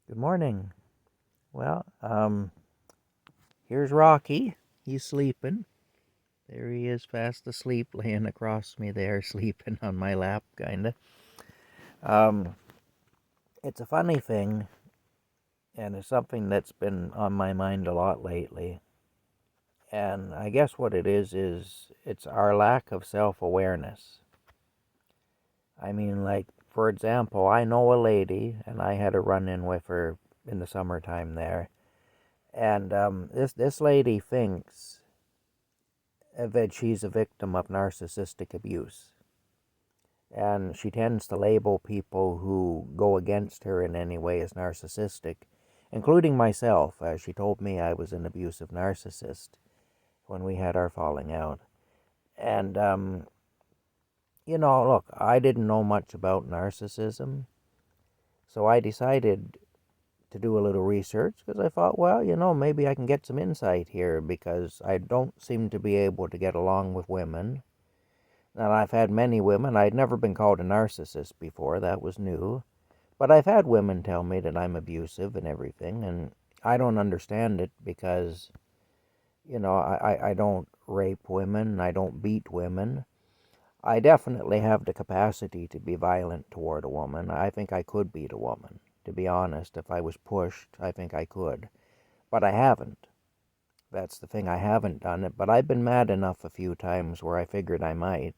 Good morning. Well, here's Rocky. He's sleeping. There he is, fast asleep, laying across me there, sleeping on my lap, kinda. Um, it's a funny thing, and it's something that's been on my mind a lot lately. And I guess what it is it's our lack of self awareness. I mean, like, for example, I know a lady, and I had a run in with her in the summertime there. And this lady thinks that she's a victim of narcissistic abuse. And she tends to label people who go against her in any way as narcissistic, including myself, as she told me I was an abusive narcissist when we had our falling out. And, look, I didn't know much about narcissism, so I decided to do a little research because I thought, well, maybe I can get some insight here because I don't seem to be able to get along with women. And I've had many women. I'd never been called a narcissist before. That was new. But I've had women tell me that I'm abusive and everything. And I don't understand it because, I don't rape women. I don't beat women. I definitely have the capacity to be violent toward a woman. I think I could beat a woman. To be honest, if I was pushed, I think I could. But I haven't. That's the thing. I haven't done it. But I've been mad enough a few times where I figured I might.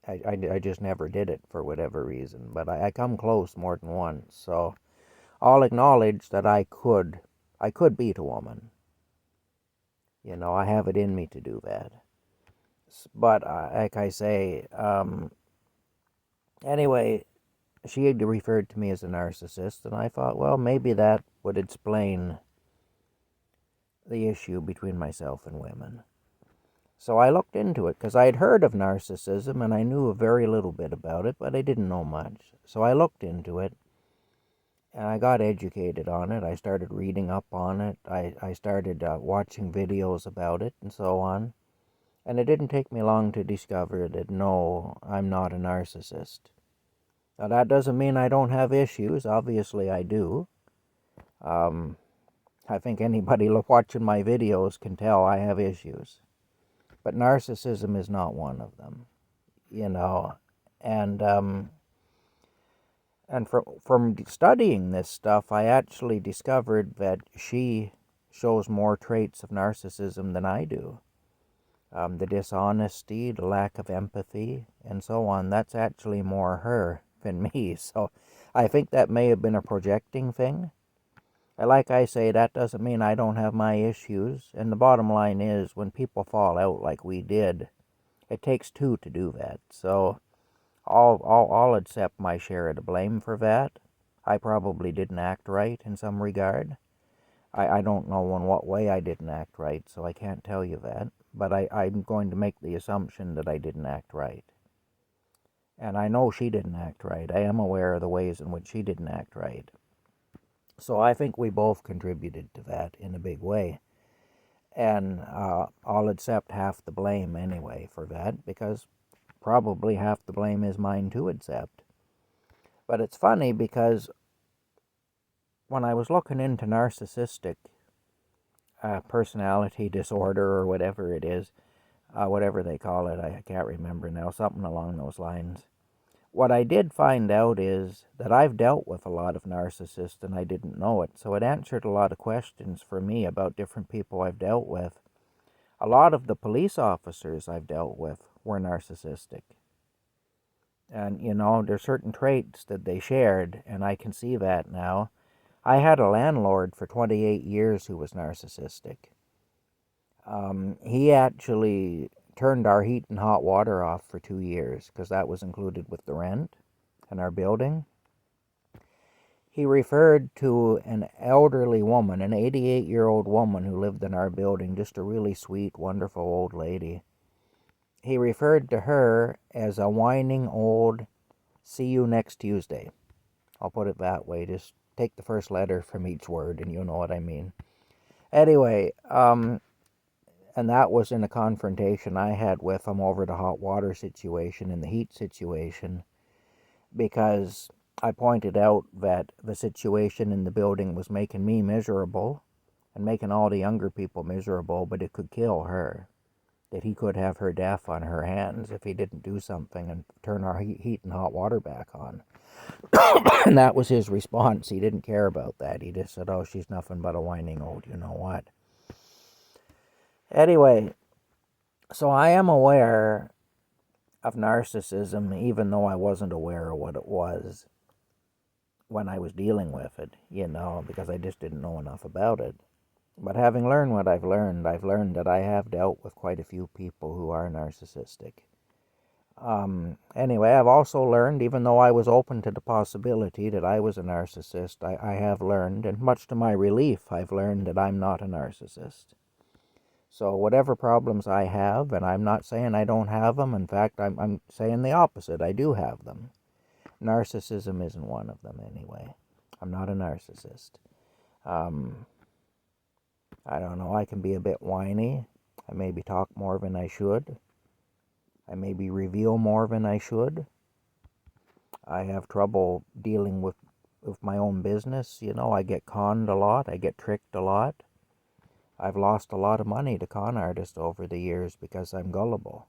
I just never did it for whatever reason, but I come close more than once. So I'll acknowledge that I could beat a woman. I have it in me to do that. But like I say, anyway, she had referred to me as a narcissist, and I thought, well, maybe that would explain the issue between myself and women. So I looked into it because I had heard of narcissism and I knew a very little bit about it, but I didn't know much. So I looked into it and I got educated on it. I started reading up on it. I started watching videos about it and so on. And it didn't take me long to discover that no, I'm not a narcissist. Now, that doesn't mean I don't have issues. Obviously, I do. Um, I think anybody watching my videos can tell I have issues. But narcissism is not one of them, you know. And from studying this stuff, I actually discovered that she shows more traits of narcissism than I do. The dishonesty, the lack of empathy, and so on, that's actually more her than me. So I think that may have been a projecting thing. Like I say, that doesn't mean I don't have my issues. And the bottom line is, when people fall out like we did, it takes two to do that. So I'll accept my share of the blame for that. I probably didn't act right in some regard. I don't know in what way I didn't act right, so I can't tell you that. But I'm going to make the assumption that I didn't act right. And I know she didn't act right. I am aware of the ways in which she didn't act right. So I think we both contributed to that in a big way. And I'll accept half the blame anyway for that because probably half the blame is mine to accept. But it's funny because when I was looking into narcissistic personality disorder or whatever it is, whatever they call it, I can't remember now, something along those lines. What I did find out is that I've dealt with a lot of narcissists and I didn't know it, so it answered a lot of questions for me about different people I've dealt with. A lot of the police officers I've dealt with were narcissistic. And, there's certain traits that they shared, and I can see that now. I had a landlord for 28 years who was narcissistic. He actually turned our heat and hot water off for 2 years because that was included with the rent in our building. He referred to an elderly woman, an 88-year-old woman who lived in our building, just a really sweet, wonderful old lady. He referred to her as a whining old see you next Tuesday. I'll put it that way. Just take the first letter from each word and you'll know what I mean. Anyway, and that was in a confrontation I had with him over the hot water situation and the heat situation because I pointed out that the situation in the building was making me miserable and making all the younger people miserable, but it could kill her. That he could have her death on her hands if he didn't do something and turn our heat and hot water back on. And that was his response. He didn't care about that. He just said, oh, she's nothing but a whining old you know what. Anyway, so I am aware of narcissism, even though I wasn't aware of what it was when I was dealing with it, because I just didn't know enough about it. But having learned what I've learned that I have dealt with quite a few people who are narcissistic. Anyway, I've also learned, even though I was open to the possibility that I was a narcissist, I have learned, and much to my relief, I've learned that I'm not a narcissist. So whatever problems I have, and I'm not saying I don't have them, in fact, I'm saying the opposite, I do have them. Narcissism isn't one of them anyway. I'm not a narcissist. I don't know, I can be a bit whiny. I maybe talk more than I should. I maybe reveal more than I should. I have trouble dealing with my own business. I get conned a lot. I get tricked a lot. I've lost a lot of money to con artists over the years because I'm gullible.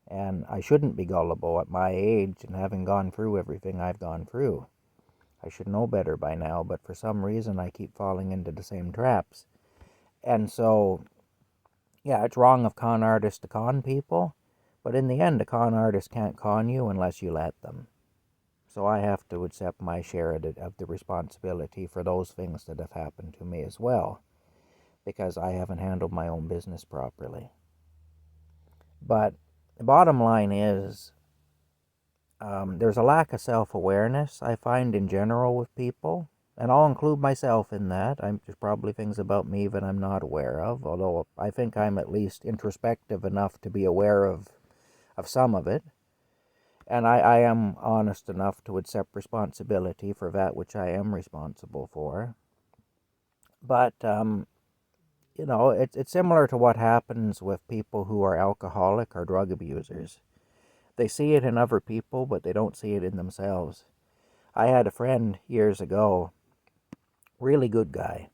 And I shouldn't be gullible at my age and having gone through everything I've gone through. I should know better by now, but for some reason I keep falling into the same traps. And so, yeah, it's wrong of con artists to con people, but in the end, a con artist can't con you unless you let them. So I have to accept my share of the responsibility for those things that have happened to me as well, because I haven't handled my own business properly. But the bottom line is, there's a lack of self-awareness, I find, in general with people, and I'll include myself in that. There's probably things about me that I'm not aware of, although I think I'm at least introspective enough to be aware of some of it. And I am honest enough to accept responsibility for that which I am responsible for. But, it's similar to what happens with people who are alcoholic or drug abusers. They see it in other people, but they don't see it in themselves. I had a friend years ago, really good guy,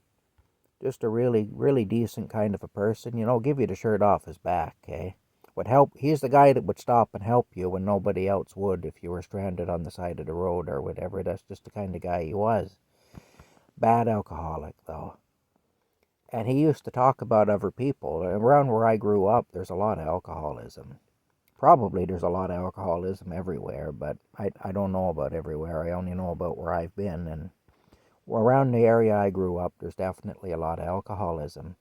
just a really, really decent kind of a person, give you the shirt off his back, okay? Would help. He's the guy that would stop and help you when nobody else would if you were stranded on the side of the road or whatever. That's just the kind of guy he was. Bad alcoholic, though. And he used to talk about other people. Around where I grew up, there's a lot of alcoholism. Probably there's a lot of alcoholism everywhere, but I don't know about everywhere. I only know about where I've been. And around the area I grew up, there's definitely a lot of alcoholism.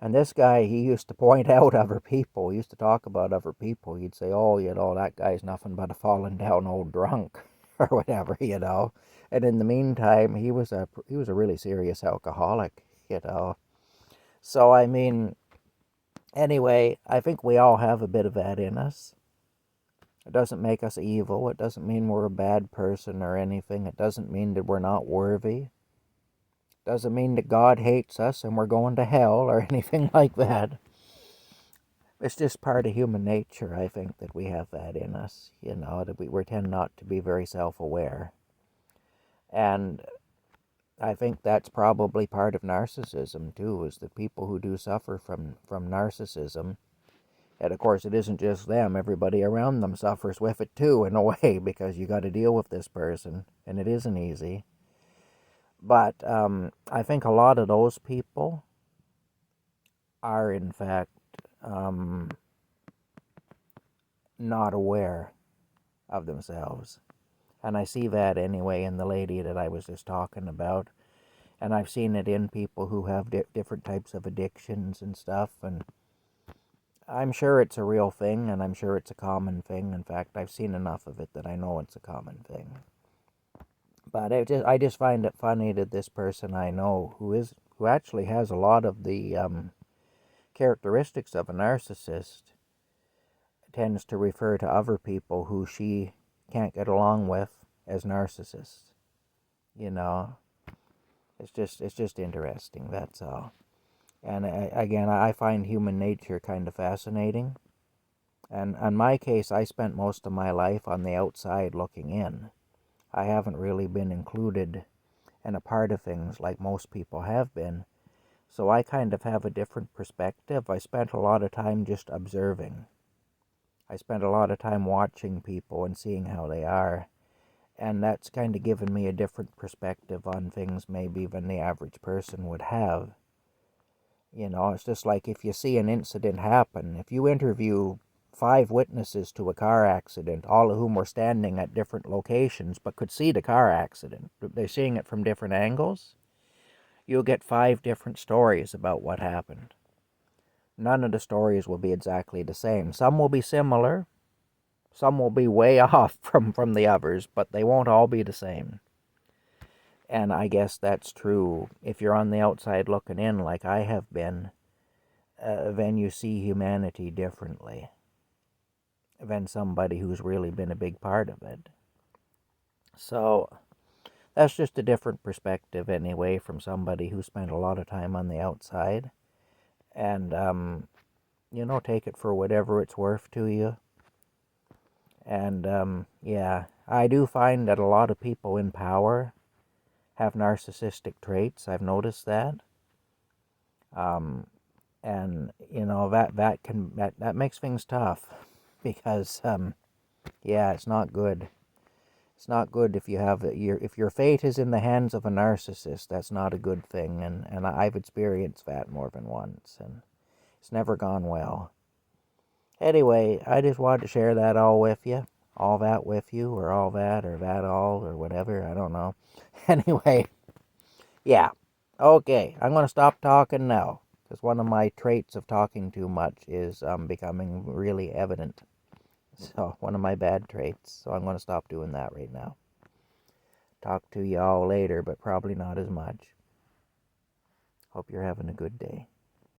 And this guy, he used to point out other people. He used to talk about other people. He'd say, oh, that guy's nothing but a fallen down old drunk or whatever, And in the meantime, he was a really serious alcoholic, So, anyway, I think we all have a bit of that in us. It doesn't make us evil. It doesn't mean we're a bad person or anything. It doesn't mean that we're not worthy. Doesn't mean that God hates us and we're going to hell or anything like that. It's just part of human nature, I think, that we have that in us, that we tend not to be very self-aware. And I think that's probably part of narcissism, too, is that people who do suffer from narcissism, and of course it isn't just them, everybody around them suffers with it, too, in a way, because you got to deal with this person, and it isn't easy. But I think a lot of those people are, in fact, not aware of themselves. And I see that anyway in the lady that I was just talking about. And I've seen it in people who have different types of addictions and stuff. And I'm sure it's a real thing, and I'm sure it's a common thing. In fact, I've seen enough of it that I know it's a common thing. But I just find it funny that this person I know, who actually has a lot of the characteristics of a narcissist, tends to refer to other people who she can't get along with as narcissists. It's just interesting, that's all. And again, I find human nature kind of fascinating. And in my case, I spent most of my life on the outside looking in. I haven't really been included and a part of things like most people have been. So I kind of have a different perspective. I spent a lot of time just observing. I spent a lot of time watching people and seeing how they are. And that's kind of given me a different perspective on things maybe than the average person would have. You know, it's just like if you see an incident happen, if you interview 5 witnesses to a car accident, all of whom were standing at different locations but could see the car accident, they're seeing it from different angles, you'll get 5 different stories about what happened. None of the stories will be exactly the same. Some will be similar, some will be way off from the others, but they won't all be the same. And I guess that's true if you're on the outside looking in like I have been, then you see humanity differently than somebody who's really been a big part of it. So that's just a different perspective anyway from somebody who spent a lot of time on the outside. And, take it for whatever it's worth to you. And, yeah, I do find that a lot of people in power have narcissistic traits. I've noticed that. And that makes things tough because it's not good. It's not good if you have if your fate is in the hands of a narcissist. That's not a good thing, and I've experienced that more than once, and it's never gone well. Anyway, I just wanted to share that all with you, all that with you, or all that, or that all, or whatever. I don't know. Anyway, yeah. Okay, I'm going to stop talking now, because one of my traits of talking too much is becoming really evident. So, one of my bad traits. So I'm going to stop doing that right now. Talk to y'all later, but probably not as much. Hope you're having a good day.